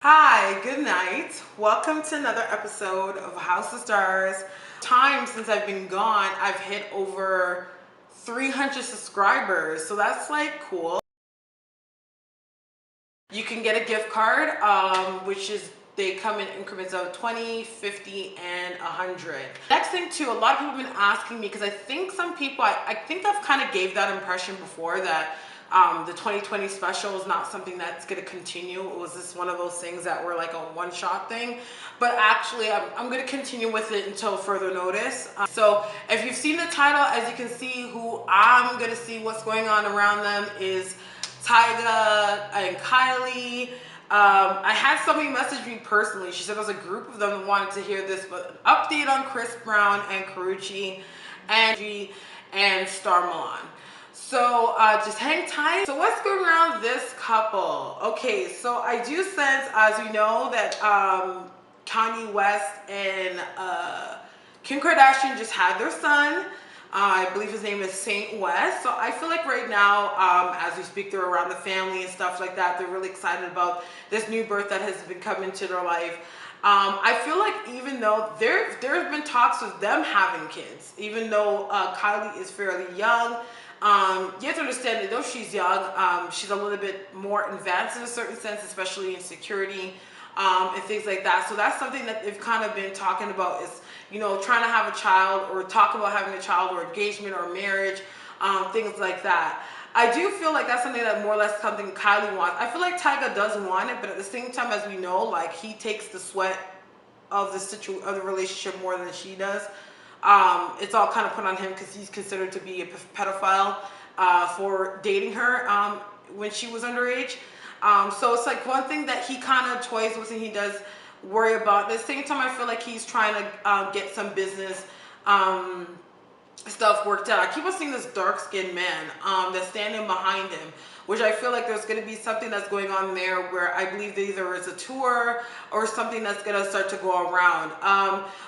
Hi, good night. Welcome to another episode of House of Stars. Time since I've been gone, I've hit over 300 subscribers, so that's like cool. You can get a gift card, which is they come in increments of 20, 50, and 100. Next thing too, a lot of people have been asking me because I think some people, I think I've kind of gave that impression before that the 2020 special is not something that's going to continue. It was just one of those things that were like a one-shot thing. But actually, I'm going to continue with it until further notice. So if you've seen the title, as you can see, who I'm going to see what's going on around them is Tyga and Kylie. I had somebody message me personally. She said there was a group of them that wanted to hear this, but an update on Chris Brown and Karreuche and Stahr Milan. So just hang tight. So what's going around this couple? Okay, so I do sense, as we know, that Kanye West and Kim Kardashian just had their son. I believe his name is Saint West. So I feel like right now, as we speak, they're around the family and stuff like that. They're really excited about this new birth that has been coming into their life. I feel like even though there have been talks of them having kids, even though Kylie is fairly young, you have to understand that though she's young, she's a little bit more advanced in a certain sense, especially in security and things like that. So that's something that they've kind of been talking about is, you know, trying to have a child or talk about having a child or engagement or marriage, things like that. I do feel like that's something that more or less something Kylie wants. I feel like Tyga does want it, but at the same time, as we know, like he takes the sweat of the relationship more than she does. It's all kind of put on him because he's considered to be a pedophile for dating her when she was underage. So it's like one thing that he kind of toys with and he does worry about. At the same time, I feel like he's trying to get some business stuff worked out. I keep on seeing this dark-skinned man that's standing behind him, which I feel like there's going to be something that's going on there where I believe that either is a tour or something that's going to start to go around.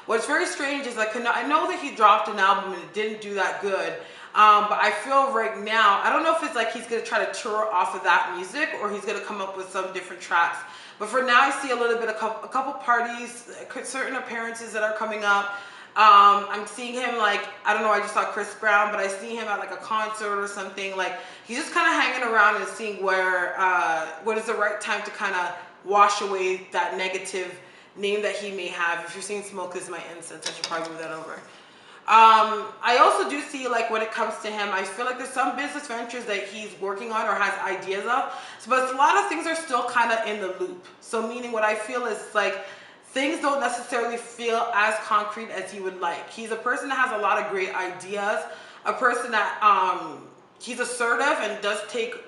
What's very strange is like, I know that he dropped an album and it didn't do that good. But I feel right now, I don't know if it's like he's going to try to tour off of that music or he's going to come up with some different tracks. But for now, I see a little bit of a couple parties, certain appearances that are coming up. I'm seeing him like, I don't know, I just saw Chris Brown, but I see him at like a concert or something. Like he's just kind of hanging around and seeing where, what is the right time to kind of wash away that negative name that he may have. If you're seeing smoke is my incense, I should probably move that over. I also do see like when it comes to him, I feel like there's some business ventures that he's working on or has ideas of. So, but a lot of things are still kind of in the loop. So meaning what I feel is like, things don't necessarily feel as concrete as he would like. He's a person that has a lot of great ideas, a person that he's assertive and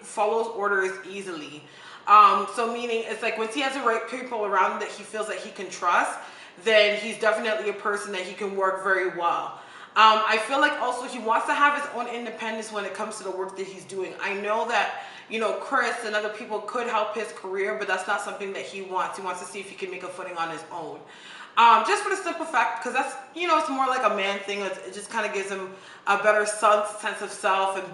follows orders easily. So meaning it's like once he has the right people around him that he feels that he can trust, then he's definitely a person that he can work very well. I feel like also he wants to have his own independence when it comes to the work that he's doing. I know that, you know, Chris and other people could help his career, but that's not something that he wants. He wants to see if he can make a footing on his own. Just for the simple fact, because that's, you know, it's more like a man thing. It just kind of gives him a better sense of self and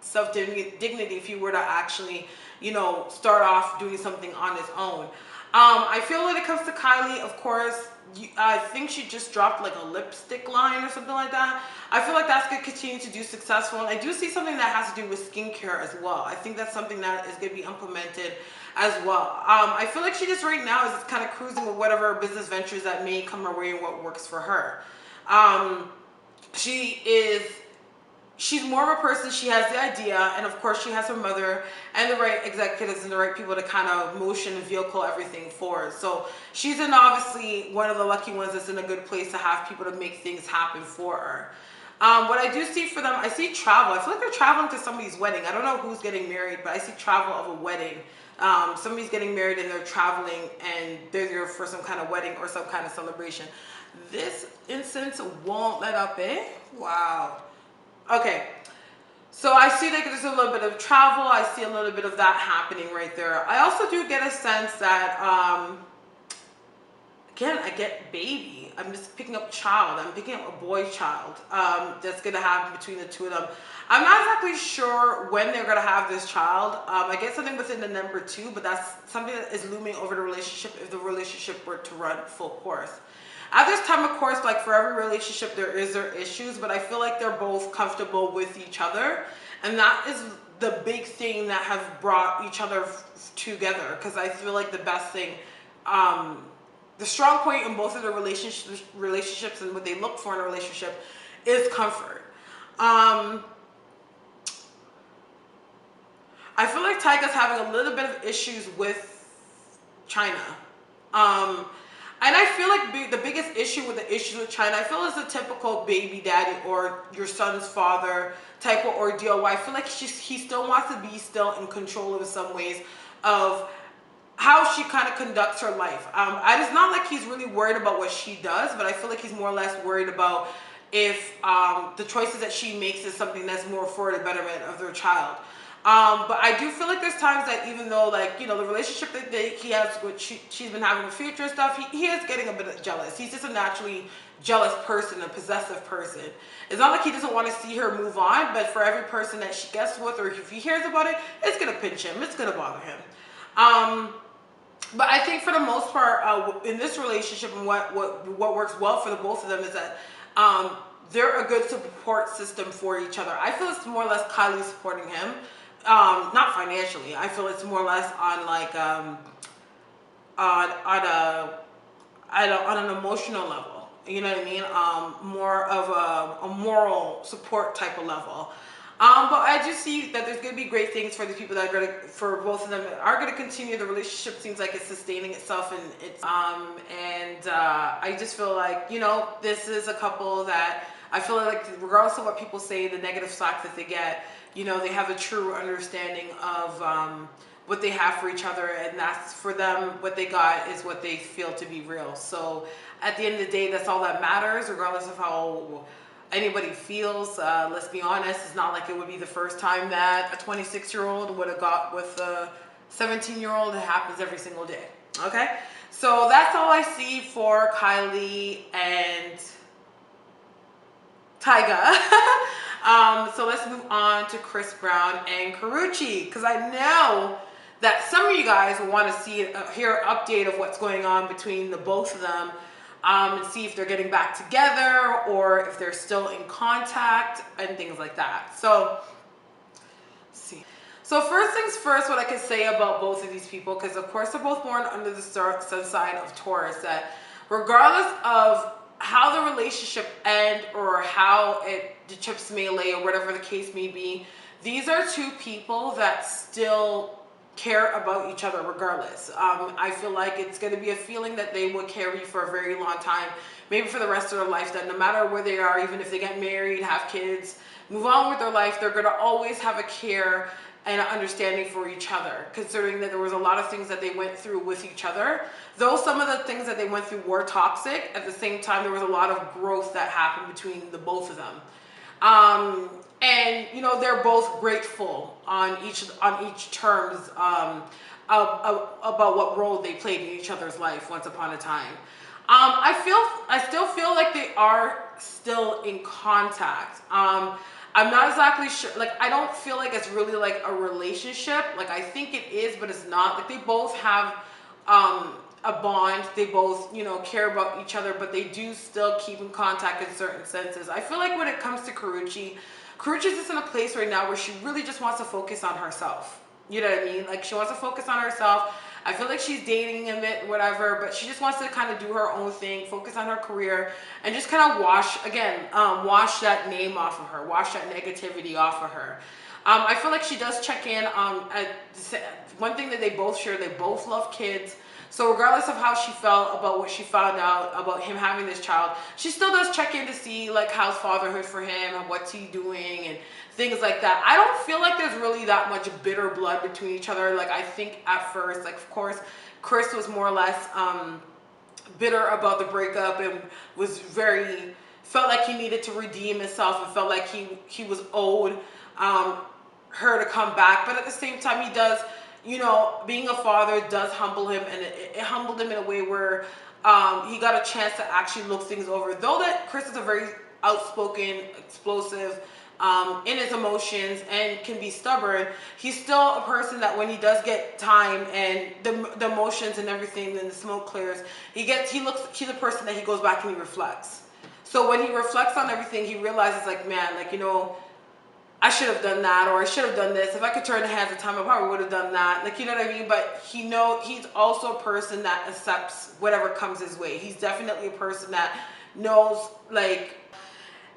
self-dignity if he were to actually, you know, start off doing something on his own. I feel when it comes to Kylie, of course, I think she just dropped like a lipstick line or something like that. I feel like that's going to continue to do successful. And I do see something that has to do with skincare as well. I think that's something that is going to be implemented as well. I feel like she just right now is just kind of cruising with whatever business ventures that may come her way and what works for her. She's more of a person, she has the idea, and of course she has her mother and the right executives and the right people to kind of motion and vehicle everything forward. So she's in obviously one of the lucky ones that's in a good place to have people to make things happen for her. What I do see for them, I see travel. I feel like they're traveling to somebody's wedding. I don't know who's getting married, but I see travel of a wedding. Somebody's getting married and they're traveling and they're there for some kind of wedding or some kind of celebration. This incense won't let up, eh? Wow. Okay, so I see that there's a little bit of travel. I see a little bit of that happening right there. I also do get a sense that again, I get baby. I'm just picking up child. I'm picking up a boy child that's going to happen between the two of them. I'm not exactly sure when they're going to have this child. I get something within the number 2, but that's something that is looming over the relationship if the relationship were to run full course. At this time, of course, like for every relationship, there is their issues, but I feel like they're both comfortable with each other. And that is the big thing that has brought each other together. Because I feel like the best thing, the strong point in both of their relationships and what they look for in a relationship is comfort. I feel like Tyga's having a little bit of issues with China. And I feel like the biggest issue with the issues with China, I feel is a typical baby daddy or your son's father type of ordeal where I feel like he still wants to be still in control in some ways of how she kind of conducts her life. It's not like he's really worried about what she does, but I feel like he's more or less worried about if the choices that she makes is something that's more for the betterment of their child. But I do feel like there's times that even though, like, you know, the relationship that he has with she's been having with Future and stuff, he is getting a bit jealous. He's just a naturally jealous person, a possessive person. It's not like he doesn't want to see her move on, but for every person that she gets with or if he hears about it, it's going to pinch him. It's going to bother him. But I think for the most part, in this relationship and what works well for the both of them is that they're a good support system for each other. I feel it's more or less Kylie supporting him. Not financially. I feel it's more or less on like on an emotional level. You know what I mean? More of a moral support type of level. But I do see that there's going to be great things for the people that are going to, for both of them, are going to continue. The relationship seems like it's sustaining itself, and it's I just feel like, you know, this is a couple that I feel like, regardless of what people say, the negative slack that they get, you know, they have a true understanding of what they have for each other, and that's for them, what they got is what they feel to be real. So at the end of the day, that's all that matters, regardless of how anybody feels. Let's be honest, it's not like it would be the first time that a 26-year-old would have got with a 17-year-old. It happens every single day. Okay, so that's all I see for Kylie and Tyga. So let's move on to Chris Brown and Karreuche, because I know that some of you guys want to hear an update of what's going on between the both of them, and see if they're getting back together or if they're still in contact and things like that. So, let's see. So first things first, what I can say about both of these people, because of course they're both born under the sun sign of Taurus, that regardless of how the relationship end or how the chips may lay or whatever the case may be, these are two people that still care about each other regardless. I feel like it's going to be a feeling that they will carry for a very long time, maybe for the rest of their life, that no matter where they are, even if they get married, have kids, move on with their life, they're going to always have a care and an understanding for each other, considering that there was a lot of things that they went through with each other. Though some of the things that they went through were toxic, at the same time there was a lot of growth that happened between the both of them. And you know, they're both grateful on each terms about what role they played in each other's life once upon a time. I still feel like they are still in contact. I'm not exactly sure, like, I don't feel like it's really like a relationship. Like, I think it is, but it's not. Like, they both have a bond. They both, you know, care about each other, but they do still keep in contact in certain senses. I feel like when it comes to Karreuche is just in a place right now where she really just wants to focus on herself. You know what I mean? Like, she wants to focus on herself. I feel like she's dating him, whatever, but she just wants to kind of do her own thing, focus on her career, and just kind of wash that name off of her, wash that negativity off of her. I feel like she does check in. One thing that they both share, they both love kids. So regardless of how she felt about what she found out about him having this child, she still does check in to see, like, how's fatherhood for him and what's he doing and things like that. I don't feel like there's really that much bitter blood between each other. Like, I think at first, like, of course, Chris was more or less bitter about the breakup and felt like he needed to redeem himself and felt like he was owed her to come back. But at the same time, he does, you know, being a father does humble him, and it humbled him in a way where he got a chance to actually look things over. Though that Chris is a very outspoken, explosive, in his emotions and can be stubborn, he's still a person that when he does get time and the emotions and everything, then the smoke clears, he's a person that he goes back and he reflects. So when he reflects on everything, he realizes like, man, like, you know, I should have done that, or I should have done this. If I could turn the hands of time, I probably would have done that. Like, you know what I mean? But he's also a person that accepts whatever comes his way. He's definitely a person that knows, like,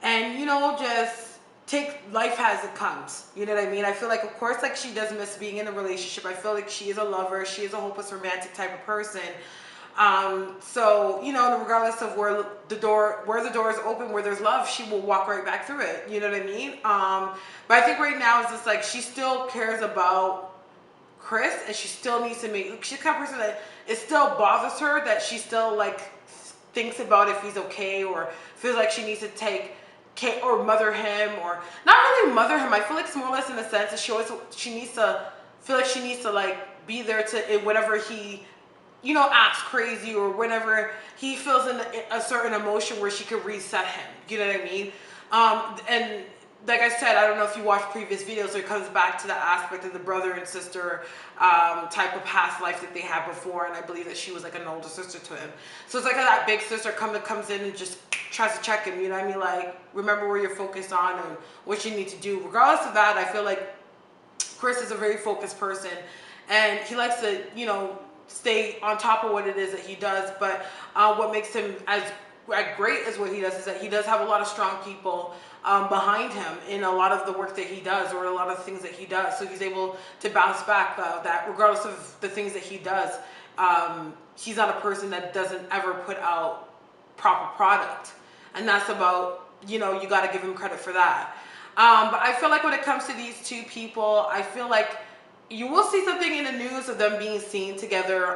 and, you know, just take life as it comes. You know what I mean? I feel like, of course, like, she does miss being in a relationship. I feel like she is a lover. She is a hopeless romantic type of person. So, you know, regardless of where the door is open, where there's love, she will walk right back through it. You know what I mean? But I think right now it's just like, she still cares about Chris, and she still needs to make, she's the kind of person that it still bothers her that she still like thinks about if he's okay, or feels like she needs to take care or mother him, or not really mother him. I feel like it's more or less in the sense that she needs to feel like she needs to like be there to whenever he, you know, acts crazy, or whenever he feels in a certain emotion where she could reset him. You know what I mean? And like I said, I don't know if you watched previous videos, so it comes back to the aspect of the brother and sister type of past life that they had before, and I believe that she was like an older sister to him. So it's like that big sister comes in and just tries to check him, you know what I mean? Like, remember where you're focused on and what you need to do. Regardless of that, I feel like Chris is a very focused person, and he likes to, you know, stay on top of what it is that he does. But what makes him as great as what he does is that he does have a lot of strong people behind him in a lot of the work that he does, or a lot of the things that he does. So he's able to bounce back that regardless of the things that he does. He's not a person that doesn't ever put out proper product, and that's about, you know, you got to give him credit for that. But I feel like when it comes to these two people, I feel like you will see something in the news of them being seen together,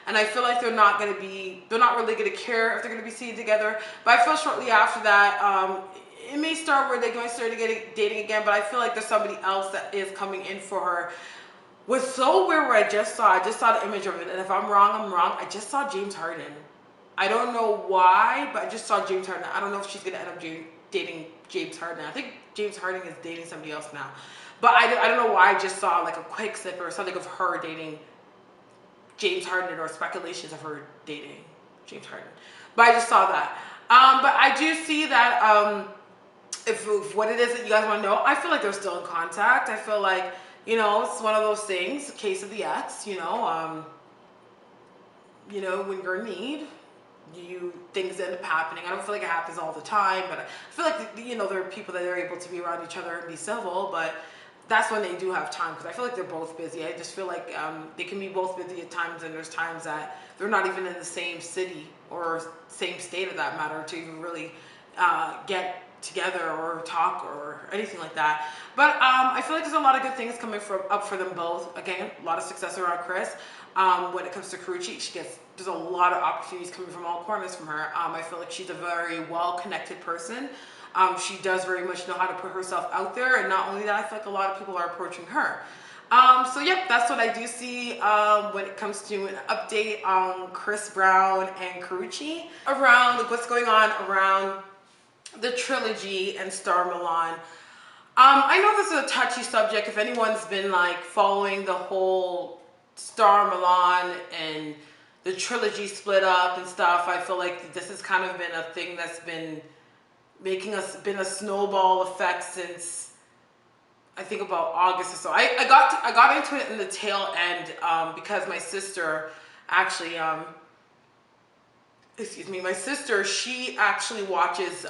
and I feel like they're not really going to care if they're going to be seen together. But I feel shortly after that, it may start where they're going to start dating again, but I feel like there's somebody else that is coming in for her. What's so weird, where I just saw the image of it, and if I'm wrong, I'm wrong. I just saw James Harden. I don't know why, but I just saw James Harden. I don't know if she's going to end up dating James Harden. I think James Harden is dating somebody else now. But I don't know why I just saw like a quick snip or something of her dating James Harden, or speculations of her dating James Harden. But I just saw that. But I do see that if what it is that you guys want to know, I feel like they're still in contact. I feel like, you know, it's one of those things, case of the ex, you know, when you're in need, things end up happening. I don't feel like it happens all the time, but I feel like, you know, there are people that are able to be around each other and be civil, but that's when they do have time, because I feel like they're both busy. I just feel like they can be both busy at times, and there's times that they're not even in the same city or same state of that matter to even really get together or talk or anything like that. But I feel like there's a lot of good things coming up for them both. Again, a lot of success around Chris. When it comes to Karreuche, there's a lot of opportunities coming from all corners from her. I feel like she's a very well-connected person. She does very much know how to put herself out there, and not only that, I feel like a lot of people are approaching her. So yep, that's what I do see when it comes to an update on Chris Brown and Karreuche around what's going on around the Trilogy and Stahr Milan. I know this is a touchy subject. If anyone's been like following the whole Stahr Milan and the Trilogy split up and stuff, I feel like this has kind of been a thing that's been been a snowball effect since I think about August or so. I got into it in the tail end because my sister actually my sister, she actually watches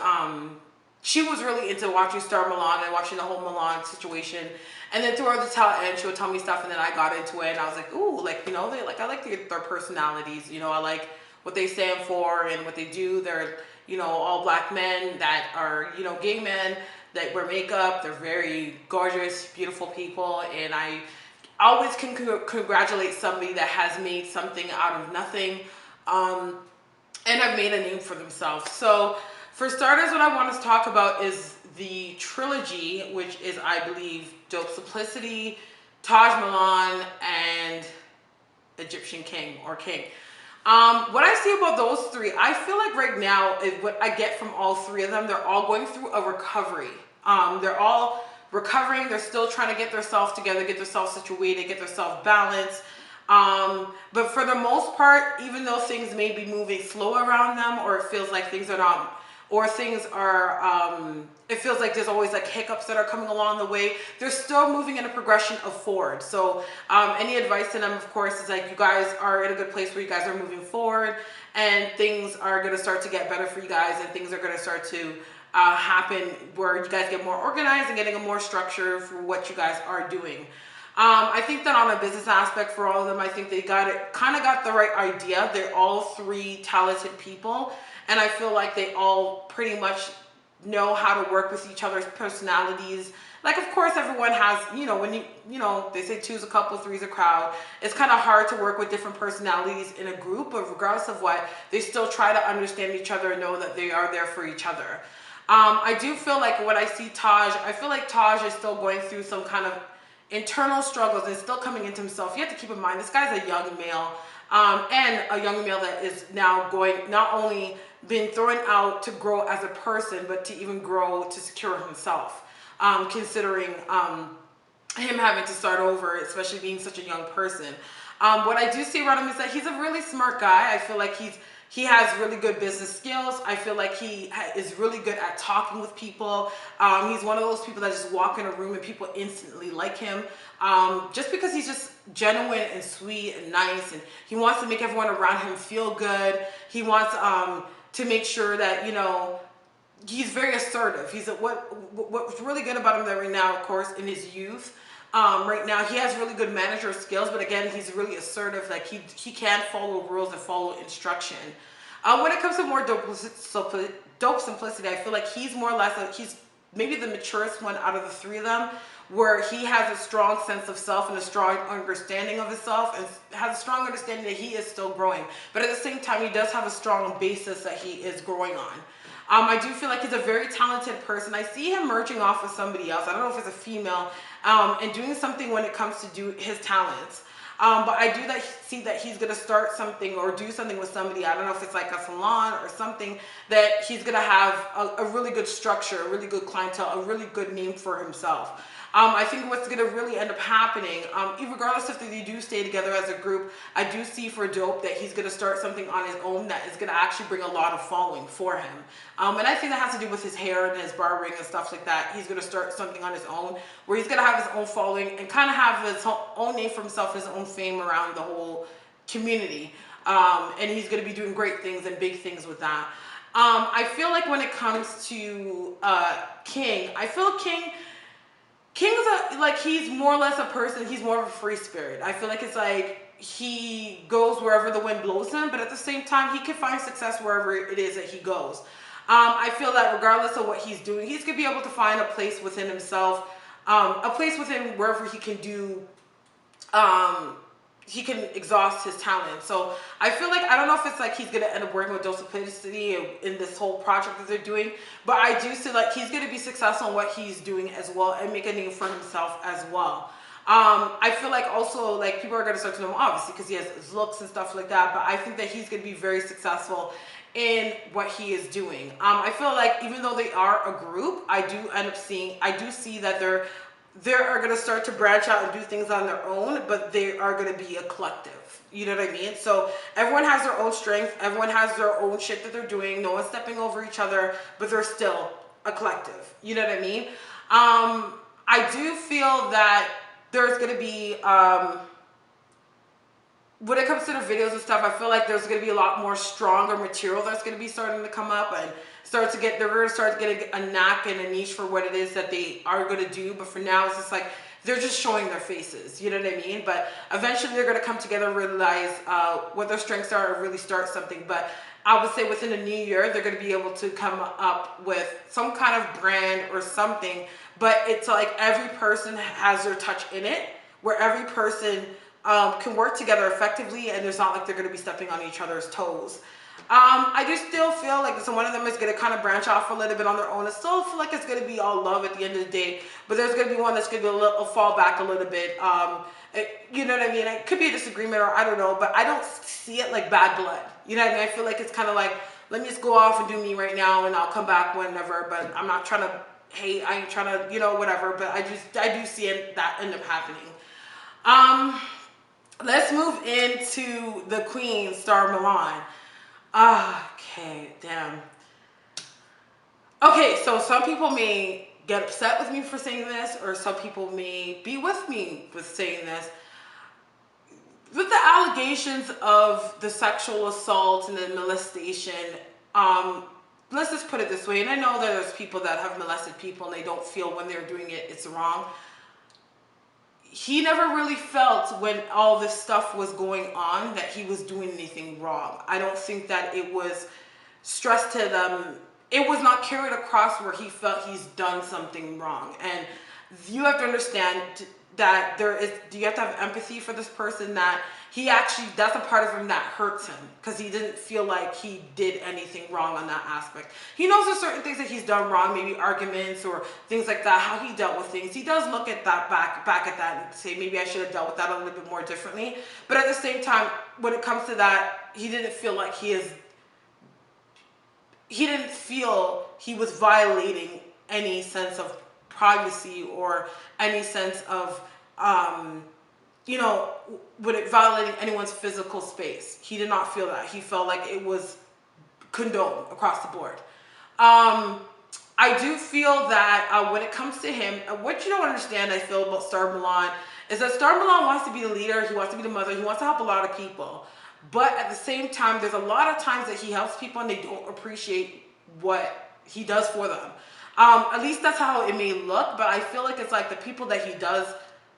she was really into watching Stahr Milan and watching the whole Milan situation, and then towards the tail end she would tell me stuff, and then I got into it and I was like, ooh, like, you know, I like their personalities, you know, I like what they stand for and what they do. They're, you know, all black men that are, you know, gay men that wear makeup. They're very gorgeous, beautiful people, and I always can congratulate somebody that has made something out of nothing, and have made a name for themselves. So for starters, what I want to talk about is the Trilogy, which is, I believe, Dope Simplicity, Taj Milan, and Egyptian King or King. What I see about those three, I feel like right now, what I get from all three of them, they're all going through a recovery. They're all recovering. They're still trying to get themselves together, get themselves situated, get themselves balanced. But for the most part, even though things may be moving slow around them, or it feels like things are not, or things are, it feels like there's always like hiccups that are coming along the way, they're still moving in a progression of forward. So any advice to them, of course, is like, you guys are in a good place where you guys are moving forward, and things are going to start to get better for you guys, and things are going to start to happen where you guys get more organized and getting a more structure for what you guys are doing. I think that on a business aspect for all of them, I think they kind of got the right idea. They're all three talented people, and I feel like they all pretty much know how to work with each other's personalities. Like, of course, everyone has, when they say two's a couple, three's a crowd. It's kind of hard to work with different personalities in a group, but regardless of what, they still try to understand each other and know that they are there for each other. I do feel like when I see Taj, I feel like Taj is still going through some kind of internal struggles and still coming into himself. You have to keep in mind, this guy's a young male, and a young male that is now going, not only being thrown out to grow as a person, but to even grow to secure himself, considering him having to start over, especially being such a young person. What I do see around him is that he's a really smart guy. I feel like he has really good business skills. I feel like he is really good at talking with people. He's one of those people that just walk in a room and people instantly like him. Just because he's just genuine and sweet and nice, and he wants to make everyone around him feel good. He wants to make sure that, he's very assertive. What's really good about him that right now, of course, in his youth, right now he has really good manager skills, but again, he's really assertive. Like he can follow rules and follow instruction. When it comes to more dope simplicity, I feel like he's more or less like, he's maybe the maturest one out of the three of them, where he has a strong sense of self and a strong understanding of himself, and has a strong understanding that he is still growing, but at the same time he does have a strong basis that he is growing on. I do feel like he's a very talented person. I see him merging off with somebody else. I don't know if it's a female, and doing something when it comes to do his talents. But I do see that he's going to start something or do something with somebody. I don't know if it's like a salon or something, that he's going to have a really good structure, a really good clientele, a really good name for himself. I think what's going to really end up happening, regardless if they do stay together as a group, I do see for Dope that he's going to start something on his own that is going to actually bring a lot of following for him. And I think that has to do with his hair and his barbering and stuff like that. He's going to start something on his own where he's going to have his own following and kind of have his own name for himself, his own fame around the whole community. And he's going to be doing great things and big things with that. I feel like when it comes to King, I feel King's he's more or less a person, he's more of a free spirit. I feel like it's like he goes wherever the wind blows him, but at the same time, he can find success wherever it is that he goes. I feel that regardless of what he's doing, he's going to be able to find a place within himself, a place within wherever he can do, he can exhaust his talent. So I feel like, I don't know if it's like he's going to end up working with Dosaplicity in this whole project that they're doing, but I do see like he's going to be successful in what he's doing as well and make a name for himself as well. I feel like also like people are going to start to know him obviously because he has his looks and stuff like that, but I think that he's going to be very successful in what he is doing. I feel like even though they are a group, I do see that they are going to start to branch out and do things on their own, but they are going to be a collective. You know what I mean? So everyone has their own strength. Everyone has their own shit that they're doing. No one's stepping over each other, but they're still a collective. You know what I mean? I do feel that there's going to be, when it comes to the videos and stuff, I feel like there's going to be a lot more stronger material that's going to be starting to come up, and they're going to start getting a knack and a niche for what it is that they are going to do. But for now, it's just like they're just showing their faces. You know what I mean? But eventually they're going to come together, realize what their strengths are, and really start something. But I would say within a new year, they're going to be able to come up with some kind of brand or something. But it's like every person has their touch in it, where every person can work together effectively, and there's not like they're going to be stepping on each other's toes. I do still feel like so one of them is going to kind of branch off a little bit on their own. I still feel like it's going to be all love at the end of the day, but there's going to be one that's going to be a fall back a little bit. You know what I mean? It could be a disagreement, or I don't know, but I don't see it like bad blood. You know what I mean? I feel like it's kind of like, let me just go off and do me right now, and I'll come back whenever. But I'm not trying to hate. I ain't trying to, you know, whatever. But I do see it, that end up happening. Let's move into the Queen, Stahr Milan. Okay, damn. Okay, so some people may get upset with me for saying this, or some people may be with me with saying this. With the allegations of the sexual assault and the molestation, let's just put it this way, and I know that there's people that have molested people and they don't feel when they're doing it, it's wrong. He never really felt when all this stuff was going on that he was doing anything wrong. I don't think that it was stressed to them. It was not carried across where he felt he's done something wrong. And you have to understand that you have to have empathy for this person, that he actually, that's a part of him that hurts him, because he didn't feel like he did anything wrong on that aspect. He knows there's certain things that he's done wrong, maybe arguments or things like that, how he dealt with things. He does look at that back at that and say, maybe I should have dealt with that a little bit more differently. But at the same time, when it comes to that, he didn't feel like he didn't feel he was violating any sense of privacy or any sense of, you know, with it violating anyone's physical space. He did not feel that. He felt like it was condoned across the board. I do feel that when it comes to him, what you don't understand, I feel about Stahr Milan, is that Stahr Milan wants to be the leader, he wants to be the mother, he wants to help a lot of people. But at the same time, there's a lot of times that he helps people and they don't appreciate what he does for them. At least that's how it may look, but I feel like it's like the people that he does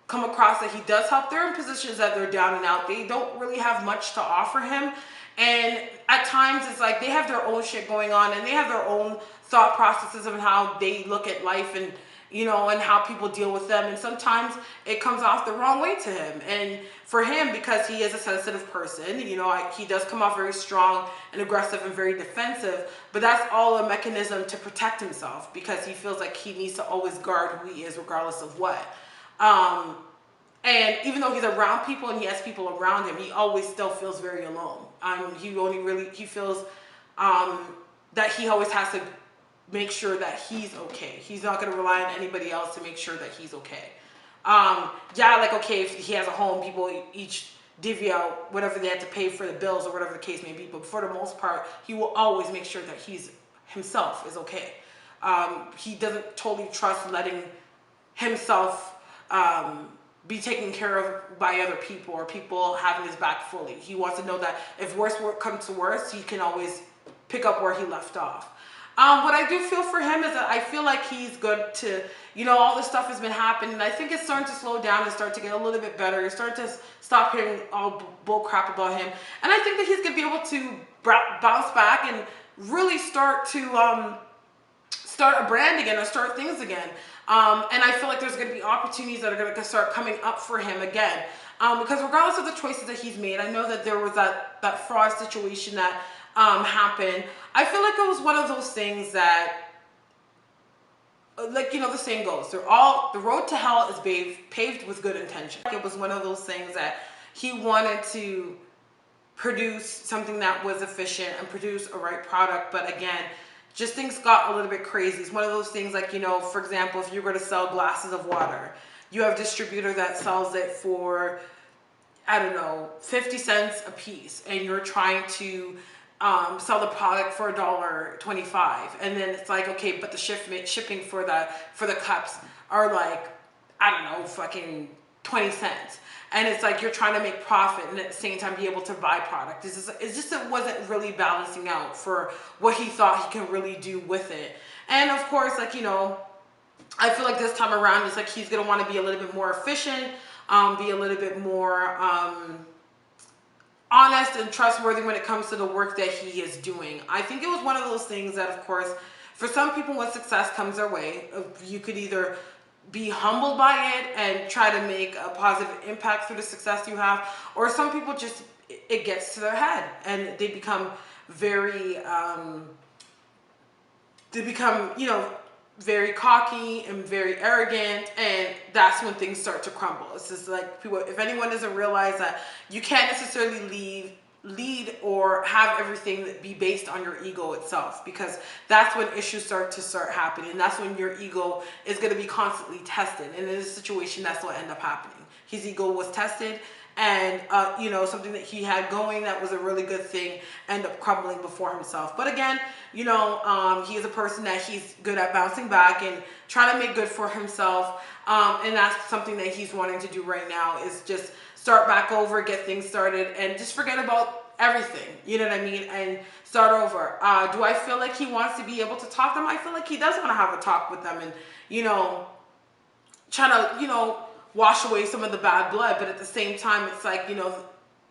come across that he does help, they're in positions that they're down and out. They don't really have much to offer him. And at times it's like they have their own shit going on and they have their own thought processes of how they look at life and, you know, and how people deal with them. And sometimes it comes off the wrong way to him. And for him, because he is a sensitive person, you know, he does come off very strong and aggressive and very defensive, but that's all a mechanism to protect himself, because he feels like he needs to always guard who he is regardless of what. And even though he's around people and he has people around him, he always still feels very alone. He feels that he always has to make sure that he's okay. He's not going to rely on anybody else to make sure that he's okay. Yeah, like, okay, if he has a home, people each divvy out whatever they have to pay for the bills or whatever the case may be. But for the most part, he will always make sure that himself is okay. He doesn't totally trust letting himself be taken care of by other people or people having his back fully. He wants to know that if worse comes to worse, he can always pick up where he left off. What I do feel for him is that I feel like he's good to, you know, all this stuff has been happening. I think it's starting to slow down and start to get a little bit better. You're starting to stop hearing all bull crap about him. And I think that he's going to be able to bounce back and really start to start a brand again or start things again. And I feel like there's going to be opportunities that are going to start coming up for him again. Because regardless of the choices that he's made, I know that there was that fraud situation that happened. I feel like it was one of those things that, like, you know, the saying goes, the road to hell is paved with good intention. It was one of those things that he wanted to produce something that was efficient and produce a right product, but again, just things got a little bit crazy. It's one of those things like, you know, for example, if you're going to sell glasses of water, you have a distributor that sells it for, I don't know, 50 cents a piece, and you're trying to sell the product for $1.25, and then it's like, okay, but the shipping for the cups are like, I don't know, fucking 20 cents. And it's like you're trying to make profit and at the same time be able to buy product. It's just it wasn't really balancing out for what he thought he can really do with it. And of course, like, you know, I feel like this time around, it's like he's going to want to be a little bit more efficient, be a little bit more honest and trustworthy when it comes to the work that he is doing. I think it was one of those things that, of course, for some people when success comes their way, you could either be humbled by it and try to make a positive impact through the success you have, or some people just, it gets to their head and they become very you know, very cocky and very arrogant, and that's when things start to crumble. It's just like, people, if anyone doesn't realize that you can't necessarily lead or have everything that be based on your ego itself, because that's when issues start happening, and that's when your ego is going to be constantly tested. And in this situation, that's what ended up happening. His ego was tested, and you know, something that he had going that was a really good thing ended up crumbling before himself. But again, you know, he is a person that he's good at bouncing back and trying to make good for himself, and that's something that he's wanting to do right now, is just start back over, get things started, and just forget about everything, you know what I mean, and start over. Do I feel like he wants to be able to talk to them? I feel like he does want to have a talk with them and, you know, try to, you know, wash away some of the bad blood. But at the same time, it's like, you know,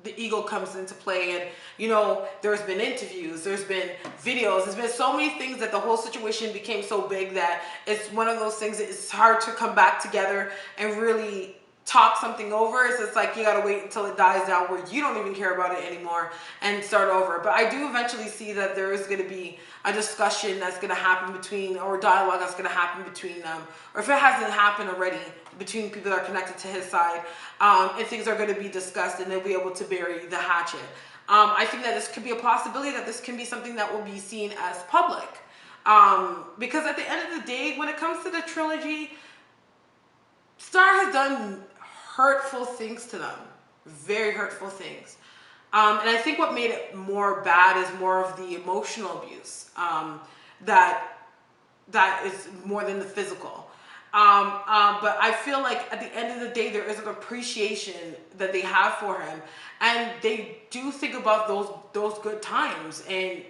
the ego comes into play, and, you know, there's been interviews, there's been videos, there's been so many things that the whole situation became so big that it's one of those things that it's hard to come back together and really talk something over. So it's like you gotta wait until it dies down where you don't even care about it anymore and start over. But I do eventually see that there is going to be a discussion that's going to happen between, or dialogue that's going to happen between them, or if it hasn't happened already, between people that are connected to his side, and things are going to be discussed, and they'll be able to bury the hatchet. I think that this could be a possibility, that this can be something that will be seen as public, because at the end of the day, when it comes to the trilogy, Stahr has done hurtful things to them, very hurtful things, and I think what made it more bad is more of the emotional abuse, that is more than the physical. But I feel like at the end of the day, there is an appreciation that they have for him, and they do think about those good times, and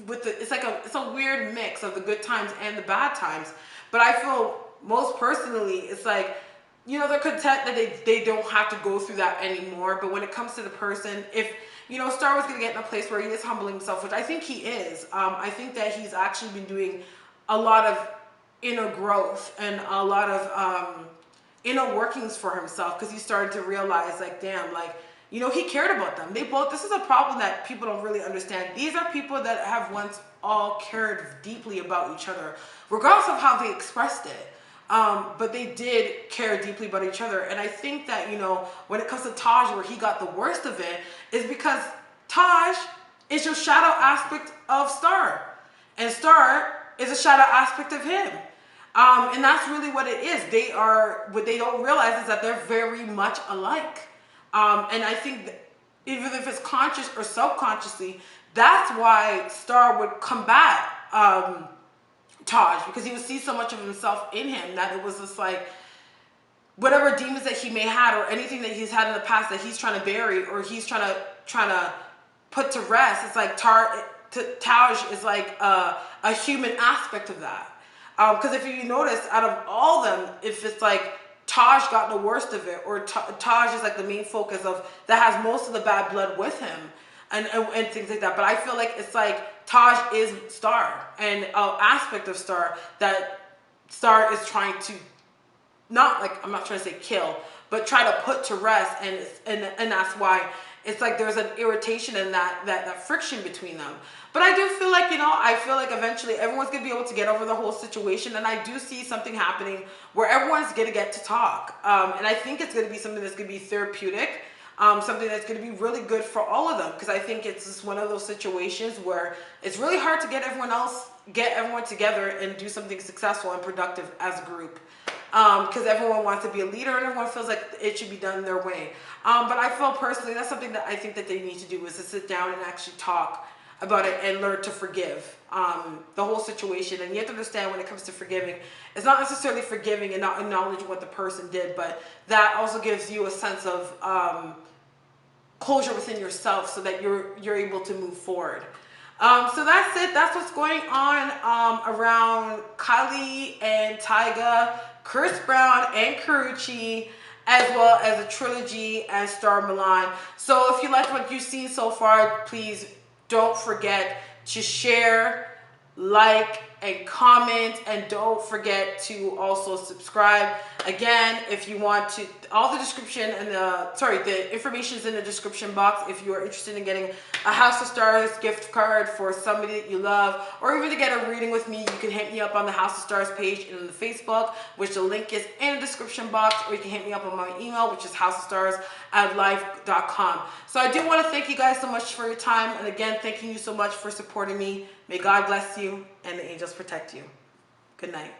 with the, it's a weird mix of the good times and the bad times. But I feel most personally, it's like, you know, they're content that they don't have to go through that anymore. But when it comes to the person, if, you know, Stahr was going to get in a place where he is humbling himself, which I think he is, I think that he's actually been doing a lot of inner growth and a lot of inner workings for himself, because he started to realize, like, damn, like, you know, he cared about them. They both, this is a problem that people don't really understand. These are people that have once all cared deeply about each other, regardless of how they expressed it. But they did care deeply about each other. And I think that, you know, when it comes to Taj, where he got the worst of it, is because Taj is your shadow aspect of Stahr, and Stahr is a shadow aspect of him. And that's really what it is. They are, what they don't realize is that they're very much alike. And I think that even if it's conscious or subconsciously, that's why Stahr would combat Taj, because he would see so much of himself in him that it was just like, whatever demons that he may have, or anything that he's had in the past that he's trying to bury, or he's trying to put to rest, it's like Taj is like a human aspect of that. Because if you notice, out of all them, if it's like Taj got the worst of it, or Taj is like the main focus of, that has most of the bad blood with him, and things like that. But I feel like it's like Taj is Stahr, and an aspect of Stahr that Stahr is trying to, not like, I'm not trying to say kill, but try to put to rest, and that's why it's like there's an irritation and that friction between them. But I do feel like, you know, I feel like eventually everyone's going to be able to get over the whole situation, and I do see something happening where everyone's going to get to talk. And I think it's going to be something that's going to be therapeutic, something that's going to be really good for all of them, because I think it's just one of those situations where it's really hard to get everyone together and do something successful and productive as a group. Because everyone wants to be a leader, and everyone feels like it should be done their way. But I feel personally that's something that I think that they need to do, is to sit down and actually talk about it and learn to forgive the whole situation. And you have to understand, when it comes to forgiving, it's not necessarily forgiving and not acknowledging what the person did, but that also gives you a sense of closure within yourself, so that you're able to move forward. So that's it. That's what's going on around Kylie&Tyga, Chris Brown, and Karreuche, as well as the Trilogy and Stahr Milan. So if you liked what you've seen so far, please don't forget to share, like, and comment, and don't forget to also subscribe. Again, if you want to, all the description and the information is in the description box. If you are interested in getting a House of Stars gift card for somebody that you love, or even to get a reading with me, you can hit me up on the House of Stars page in the Facebook, which the link is in the description box, or you can hit me up on my email, which is HouseofStarres@life.com. So I do want to thank you guys so much for your time, and again, thanking you so much for supporting me. May God bless you and the angels protect you. Good night.